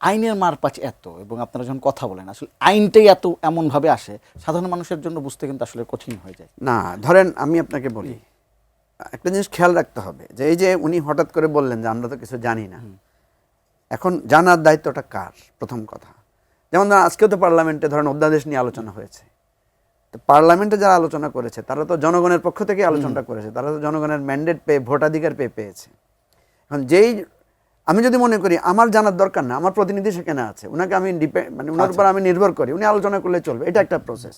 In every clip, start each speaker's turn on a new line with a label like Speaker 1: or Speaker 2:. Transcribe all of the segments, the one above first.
Speaker 1: আইনের মারপ্যাঁচ এত, এবং আপনারা যখন কথা বলেন আসলে আইনটাই এত এমনভাবে আসে, সাধারণ মানুষের জন্য বুঝতে কিন্তু আসলে কঠিন হয়ে যায়।
Speaker 2: না ধরেন আমি আপনাকে বলি, একটা জিনিস খেয়াল রাখতে হবে যে এই যে উনি হঠাৎ করে বললেন যে আমরা তো কিছু জানি না, এখন জানার দায়িত্বটা কার? প্রথম কথা, যেমন ধরেন আজকেও তো পার্লামেন্টে ধরেন অধ্যাদেশ নিয়ে আলোচনা হয়েছে, তো পার্লামেন্টে যারা আলোচনা করেছে তারা তো জনগণের পক্ষ থেকে আলোচনাটা করেছে, তারা তো জনগণের ম্যান্ডেট পেয়ে ভোটাধিকার পেয়েছে। এখন যেই আমি যদি মনে করি আমার জানার দরকার না, আমার প্রতিনিধি সেখানে আছে, ওনাকে আমি মানে ওনার উপর আমি নির্ভর করি, উনি আলোচনা করলে চলবে, এটা একটা প্রসেস।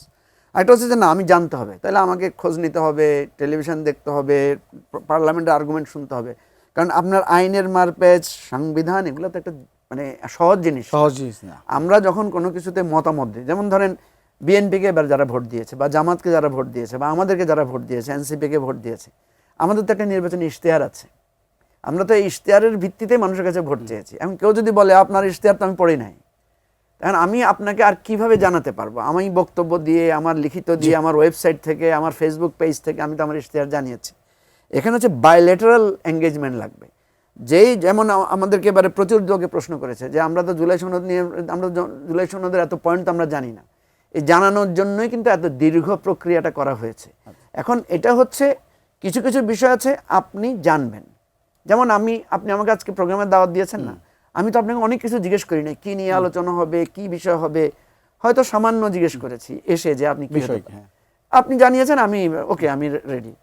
Speaker 2: আরেকটা হচ্ছে যে না আমি জানতে হবে, তাহলে আমাকে খোঁজ নিতে হবে, টেলিভিশন দেখতে হবে, পার্লামেন্টের আর্গুমেন্ট শুনতে হবে, কারণ আপনার আইনের মারপ্যাচ, সংবিধান, এগুলো তো একটা মানে সহজ জিনিস
Speaker 1: না।
Speaker 2: আমরা যখন কোনো কিছুতে মতামত দিই, যেমন ধরেন বিএনপিকে এবার যারা ভোট দিয়েছে, বা জামাতকে যারা ভোট দিয়েছে, বা আমাদেরকে যারা ভোট দিয়েছে, এনসিপিকে ভোট দিয়েছে, আমাদের তো একটা নির্বাচনী ইশতেহার আছে, আমরা তো এই ইশতেহারের ভিত্তিতে মানুষের কাছে ভোট চেয়েছি। এখন কেউ যদি বলে আপনার ইশতেহার তো আমি পড়ি নাই, এখন আমি আপনাকে আর কিভাবে জানাতে পারবো? আমি বক্তব্য দিয়ে, আমার লিখিত দিয়ে, আমার ওয়েবসাইট থেকে, আমার ফেসবুক পেজ থেকে আমি তো আমার ইশতেহার জানিয়েছি। এখানে হচ্ছে বায়োলেটারাল এঙ্গেজমেন্ট লাগবে। যেই যেমন আমাদেরকে এবারে প্রচুর লোকে প্রশ্ন করেছে যে আমরা তো জুলাই সনদ নিয়ে, আমরা জুলাই সনদের এত পয়েন্ট তো আমরা জানি না, এই জানানোর জন্যই কিন্তু এত দীর্ঘ প্রক্রিয়াটা করা হয়েছে। এখন এটা হচ্ছে কিছু কিছু বিষয় আছে আপনি জানবেন, যেমন আপনি আমাকে আজকে প্রোগ্রামের দাওয়াত দিয়েছেন না, আমি তো আপনাকে অনেক কিছু জিজ্ঞেস করি না, কি নিয়ে আলোচনা হবে, কি বিষয় হবে, হয়তো সামান্য জিজ্ঞেস করেছি এসে যে আপনি কি বিষয়, আপনি জানিয়েছেন, আমি ওকে, আমি রেডি।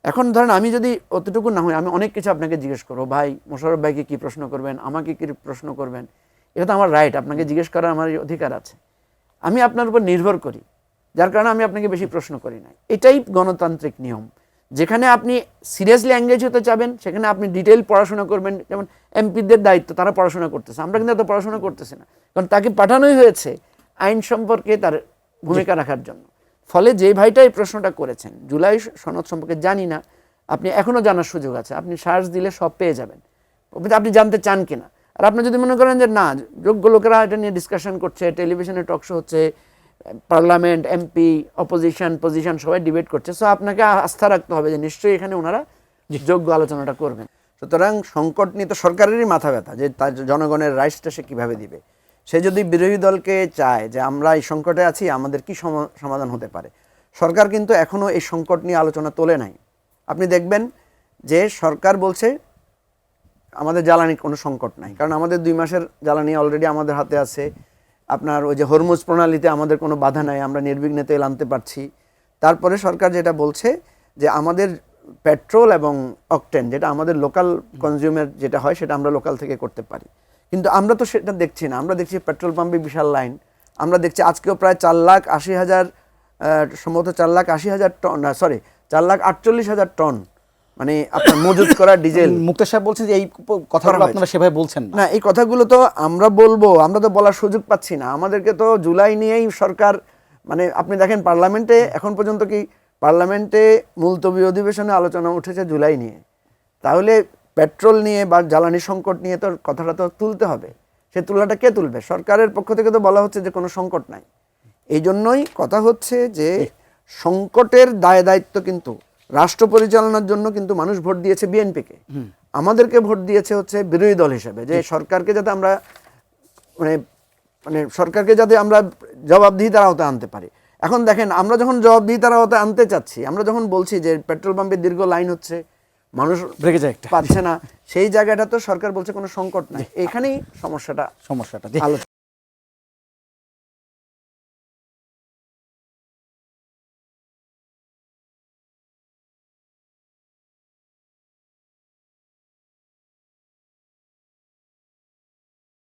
Speaker 2: এখন ধরেন আমি যদি অতটুকু না হয়, আমি অনেক কিছু আপনাকে জিজ্ঞেস করবো, ভাই মোশাররফ ভাইকে কি প্রশ্ন করবেন, আমাকে কি প্রশ্ন করবেন, এটা তো আমার রাইট, আপনাকে জিজ্ঞেস করার আমার অধিকার আছে। আমি আপনার উপর নির্ভর করি, যার কারণে আমি আপনাকে বেশি প্রশ্ন করি না। এটাই গণতান্ত্রিক নিয়ম। যেখানে আপনি সিরিয়াসলি এঙ্গেজ হতে চাবেন সেখানে আপনি ডিটেইল পড়াশোনা করবেন। যেমন এমপিদের দায়িত্ব, তারা পড়াশোনা করতেছে, আমরা কিন্তু এত পড়াশোনা করতেছি না, কারণ তাকে পাঠানোই হয়েছে আইন সম্পর্কে তার ভূমিকা রাখার জন্য। ফলে যে ভাইটা এই প্রশ্নটা করেছেন, জুলাই সনদ সম্পর্কে জানি না, আপনি এখনও জানার সুযোগ আছে, আপনি সার্চ দিলে সব পেয়ে যাবেন, আপনি জানতে চান কিনা। আর আপনি যদি মনে করেন যে না, যোগ্য লোকেরা এটা নিয়ে ডিসকাশন করছে, টেলিভিশনে টক শো হচ্ছে, পার্লামেন্ট, এমপি, অপোজিশন, পজিশন সবাই ডিবেট করছে, সো আপনাকে আস্থা রাখতে হবে যে নিশ্চয়ই এখানে ওনারা যোগ্য আলোচনাটা করবেন। সুতরাং সংকট নিয়ে তো সরকারেরই মাথা ব্যথা যে তার জনগণের রাইটসটা সে কীভাবে দিবে। সে যদি বিরোধী দলকে চায় যে আমরা এই সংকটে আছি, আমাদের কি সমাধান হতে পারে, সরকার কিন্তু এখনও এই সংকট নিয়ে আলোচনা তোলে নাই। আপনি দেখবেন যে সরকার বলছে আমাদের জ্বালানির কোনো সংকট নাই, কারণ আমাদের 2 মাসের জ্বালানি অলরেডি আমাদের হাতে আছে। আপনার ওই যে হরমুজ প্রণালীতে আমাদের কোনো বাধা নাই, আমরা নির্বিঘ্নে তেল আনতে পারছি। তারপরে সরকার যেটা বলছে যে আমাদের পেট্রোল এবং অকটেন, যেটা আমাদের লোকাল কনজিউমার যেটা হয়, সেটা আমরা লোকাল থেকে করতে পারি। কিন্তু আমরা তো সেটা দেখছি না, আমরা দেখছি পেট্রোল পাম্পে বিশাল লাইন, আমরা দেখছি আজকেও প্রায় 4,80,000, সম্ভবত 4,80,000 টন, সরি 4,48,000 টন মানে আপনার মজুত করা ডিজেল।
Speaker 1: মুক্তা সাহেব বলছেন যে এই কথাগুলো আপনারা সেভাবে বলছেন
Speaker 2: না, এই কথাগুলো তো আমরা বলবো, আমরা তো বলার সুযোগ পাচ্ছি না। আমাদেরকে তো জুলাই নিয়েই সরকার, মানে আপনি দেখেন পার্লামেন্টে এখন পর্যন্ত কি পার্লামেন্টে মুলতবি অধিবেশনে আলোচনা উঠেছে জুলাই নিয়ে, তাহলে পেট্রোল নিয়ে বা জ্বালানি সংকট নিয়ে তো কথাটা তো তুলতে হবে। সে তুলনাটা কে তুলবে? সরকারের পক্ষ থেকে তো বলা হচ্ছে যে কোনো সংকট নাই। এই জন্যই কথা হচ্ছে যে সংকটের দায় দায়িত্ব কিন্তু রাষ্ট্র পরিচালনার জন্য কিন্তু মানুষ ভোট দিয়েছে বিএনপিকে, আমাদেরকে ভোট দিয়েছে হচ্ছে বিরোধী দল হিসেবে, যে সরকারকে যাতে আমরা মানে সরকারকে যাতে আমরা জবাবদিহিতার আওতায় আনতে পারি। এখন দেখেন আমরা যখন জবাবদিহিতার আওতায় আনতে চাচ্ছি, আমরা যখন বলছি যে পেট্রোল পাম্পের দীর্ঘ লাইন হচ্ছে, মানুষ
Speaker 1: ব্রেকে যায় একটা,
Speaker 2: পাচ্ছে না, সেই জায়গাটা তো সরকার বলছে কোনো সংকট নাই। এখানেই সমস্যাটা
Speaker 1: আলোচনা